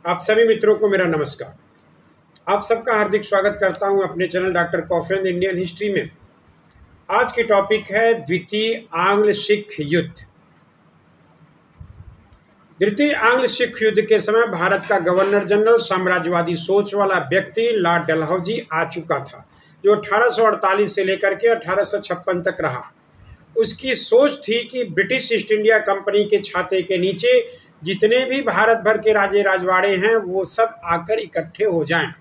आप सभी मित्रों को मेरा नमस्कार। आप सबका हार्दिक स्वागत करता हूं अपने चैनल डॉक्टर कॉफरेन इंडियन हिस्ट्री में। आज की टॉपिक है द्वितीय आंग्ल सिख युद्ध। द्वितीय आंग्ल सिख युद्ध के समय भारत का गवर्नर जनरल साम्राज्यवादी सोच वाला व्यक्ति लॉर्ड डलहौजी आ चुका था, जो 1848 से लेकर के 1856 तक रहा। उसकी सोच थी कि ब्रिटिश ईस्ट इंडिया कंपनी के छाते के नीचे जितने भी भारत भर के राजे राजवाड़े हैं वो सब आकर इकट्ठे हो जाएं,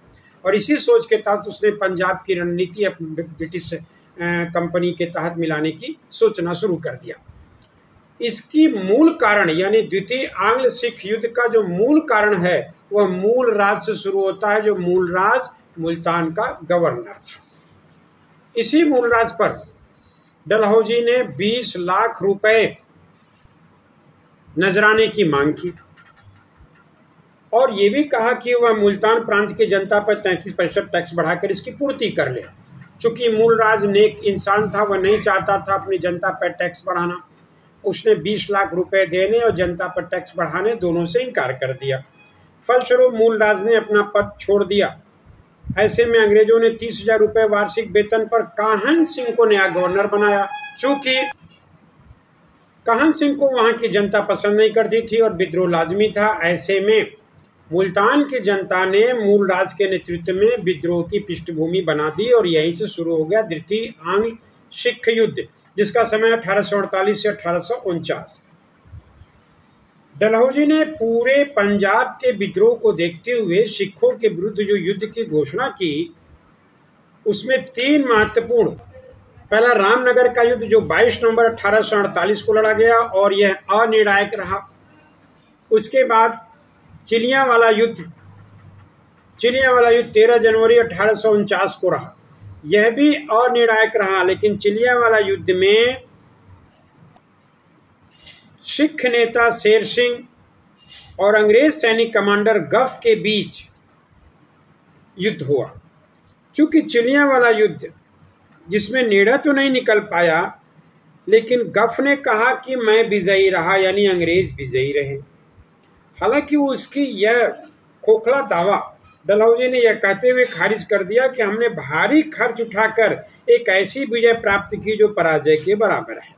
और इसी सोच के तहत उसने पंजाब की रणनीति ब्रिटिश कंपनी के तहत मिलाने की सोचना शुरू कर दिया। इसकी मूल कारण यानी द्वितीय आंग्ल सिख युद्ध का जो मूल कारण है वह मूल राज से शुरू होता है, जो मूल राज मुल्तान का गवर्नर था। इसी मूल राज पर डलहौजी ने 20 लाख रुपए नजराने की मांग की और ये भी कहा कि वह मुल्तान प्रांत की जनता पर 33% टैक्स बढ़ाकर इसकी पूर्ति कर ले। चूंकि मूल राज नेक इंसान था, वह नहीं चाहता था अपनी जनता पर टैक्स बढ़ाना। उसने 20 लाख रुपए देने और जनता पर टैक्स बढ़ाने दोनों से इनकार कर दिया। फलस्वरूप मूल राज ने अपना पद छोड़ दिया। ऐसे में अंग्रेजों ने 30,000 रुपये वार्षिक वेतन पर काहन सिंह को नया गवर्नर बनाया। चूंकि काहन सिंह को वहां की जनता पसंद नहीं करती थी और विद्रोह लाजमी था, ऐसे में मुल्तान की जनता ने मूल राज के नेतृत्व में विद्रोह की पृष्ठभूमि बना दी और यहीं से शुरू हो गया द्वितीय आंग्ल सिख युद्ध, जिसका समय 1848 से 1849। डलहौजी ने पूरे पंजाब के विद्रोह को देखते हुए सिखों के विरुद्ध जो युद्ध की घोषणा की, उसमें 3 महत्वपूर्ण, पहला रामनगर का युद्ध जो 22 नवंबर 1848 को लड़ा गया और यह अनिर्णायक रहा। उसके बाद चिलियावाला युद्ध 13 जनवरी 1849 को रहा। यह भी अनिर्णायक रहा, लेकिन चिलियावाला युद्ध में सिख नेता शेर सिंह और अंग्रेज सैनिक कमांडर गफ के बीच युद्ध हुआ। चूंकि चिलियावाला युद्ध जिसमें निर्णय तो नहीं निकल पाया, लेकिन गफ ने कहा कि मैं विजयी रहा, यानी अंग्रेज विजयी रहे। हालांकि उसकी यह खोखला दावा डलहौजी ने यह कहते हुए खारिज कर दिया कि हमने भारी खर्च उठाकर एक ऐसी विजय प्राप्त की जो पराजय के बराबर है।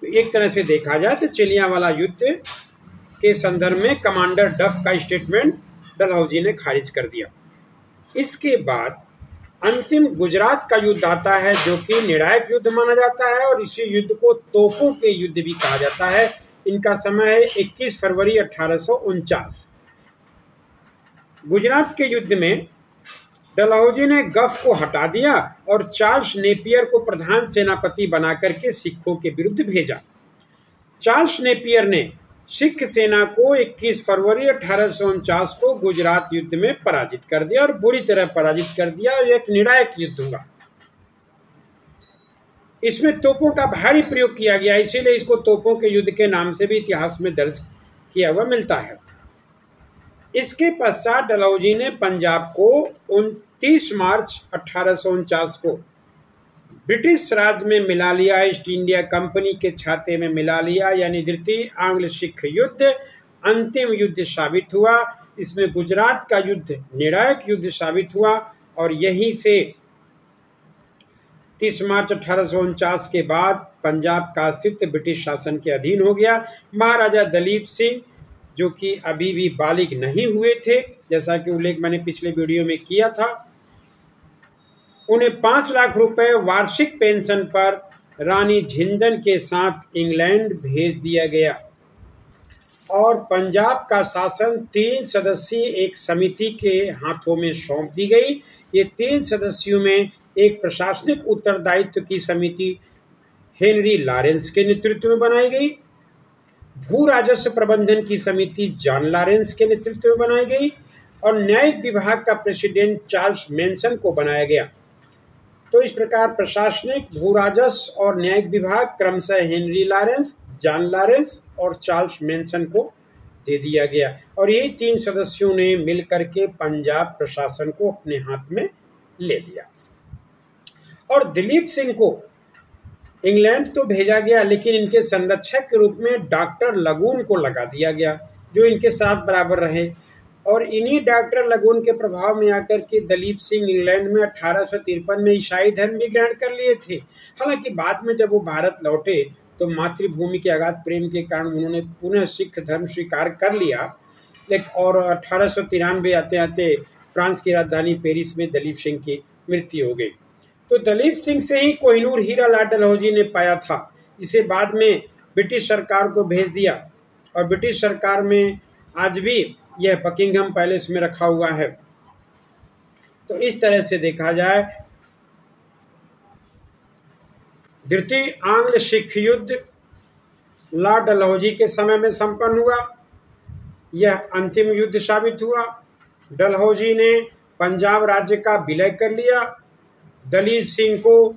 तो एक तरह से देखा जाए तो चिलियावाला युद्ध के संदर्भ में कमांडर डफ का स्टेटमेंट डलहौजी ने खारिज कर दिया। इसके बाद अंतिम गुजरात का युद्ध आता है, जो कि निर्णायक युद्ध माना जाता है और इसी युद्ध को तोपों के युद्ध भी कहा जाता है। इनका समय है 21 फरवरी 1849। गुजरात के युद्ध में डलहौजी ने गफ को हटा दिया और चार्ल्स नेपियर को प्रधान सेनापति बनाकर के सिखों के विरुद्ध भेजा। चार्ल्स नेपियर ने सिख सेना को 21 फरवरी 1849 को गुजरात युद्ध में पराजित कर दिया और बुरी तरह पराजित कर दिया। और एक निर्णायक युद्ध हुआ। इसमें तोपों का भारी प्रयोग किया गया, इसीलिए इसको तोपों के युद्ध के नाम से भी इतिहास में दर्ज किया हुआ मिलता है। इसके पश्चात डलहौजी ने पंजाब को 29 मार्च 1849 को ब्रिटिश राज में मिला लिया, ईस्ट इंडिया कंपनी के छाते में मिला लिया, यानी द्वितीय आंग्ल सिख युद्ध अंतिम युद्ध साबित हुआ। इसमें गुजरात का युद्ध निर्णायक युद्ध साबित हुआ और यहीं से 30 मार्च 1849 के बाद पंजाब का अस्तित्व ब्रिटिश शासन के अधीन हो गया। महाराजा दलीप सिंह, जो कि अभी भी बालिग नहीं हुए थे, जैसा कि उल्लेख मैंने पिछले वीडियो में किया था, उन्हें 5 लाख रुपए वार्षिक पेंशन पर रानी झिंदन के साथ इंग्लैंड भेज दिया गया और पंजाब का शासन 3 सदस्यीय एक समिति के हाथों में सौंप दी गई। ये 3 सदस्यों में एक प्रशासनिक उत्तरदायित्व की समिति हेनरी लॉरेंस के नेतृत्व में बनाई गई, भू राजस्व प्रबंधन की समिति जॉन लॉरेंस के नेतृत्व में बनाई गई और न्यायिक विभाग का प्रेसिडेंट चार्ल्स मैनसन को बनाया गया। तो इस प्रकार प्रशासनिक, भू राजस्व और न्यायिक विभाग क्रमशः हेनरी लॉरेंस, जॉन लॉरेंस और चार्ल्स मैनसन को दे दिया गया और यही 3 सदस्यों ने मिलकर के पंजाब प्रशासन को अपने हाथ में ले लिया। और दिलीप सिंह को इंग्लैंड तो भेजा गया, लेकिन इनके संरक्षक के रूप में डॉक्टर लगून को लगा दिया गया, जो इनके साथ बराबर रहे। और इन्हीं डॉक्टर लगून के प्रभाव में आकर के दलीप सिंह इंग्लैंड में 1853 में ईसाई धर्म भी ग्रहण कर लिए थे। हालांकि बाद में जब वो भारत लौटे तो मातृभूमि के अगाध प्रेम के कारण उन्होंने पुनः सिख धर्म स्वीकार कर लिया। लेकिन और 1893 आते आते फ्रांस की राजधानी पेरिस में दलीप सिंह की मृत्यु हो गई। तो दलीप सिंह से ही कोहिनूर हीरा लाल डलहौजी ने पाया था, जिसे बाद में ब्रिटिश सरकार को भेज दिया। और ब्रिटिश सरकार में आज भी यह बकिंघम पैलेस में रखा हुआ है। तो इस तरह से देखा जाए, द्वितीय आंग्ल सिख युद्ध लॉर्ड डलहौजी के समय में संपन्न हुआ। यह अंतिम युद्ध साबित हुआ। डलहौजी ने पंजाब राज्य का विलय कर लिया, दलीप सिंह को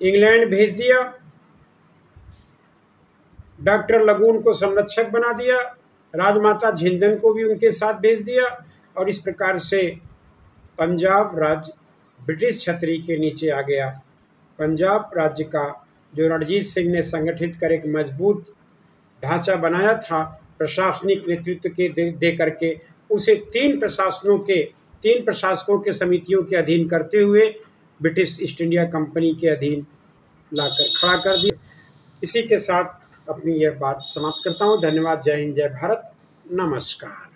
इंग्लैंड भेज दिया, डॉक्टर लगून को संरक्षक बना दिया, राजमाता झिंदन को भी उनके साथ भेज दिया। और इस प्रकार से पंजाब राज्य ब्रिटिश छतरी के नीचे आ गया। पंजाब राज्य का जो रणजीत सिंह ने संगठित कर एक मजबूत ढांचा बनाया था प्रशासनिक नेतृत्व के दे करके, उसे तीन प्रशासकों के समितियों के अधीन करते हुए ब्रिटिश ईस्ट इंडिया कंपनी के अधीन लाकर खड़ा कर दिया। इसी के साथ अपनी यह बात समाप्त करता हूँ। धन्यवाद। जय हिंद, जय भारत, नमस्कार।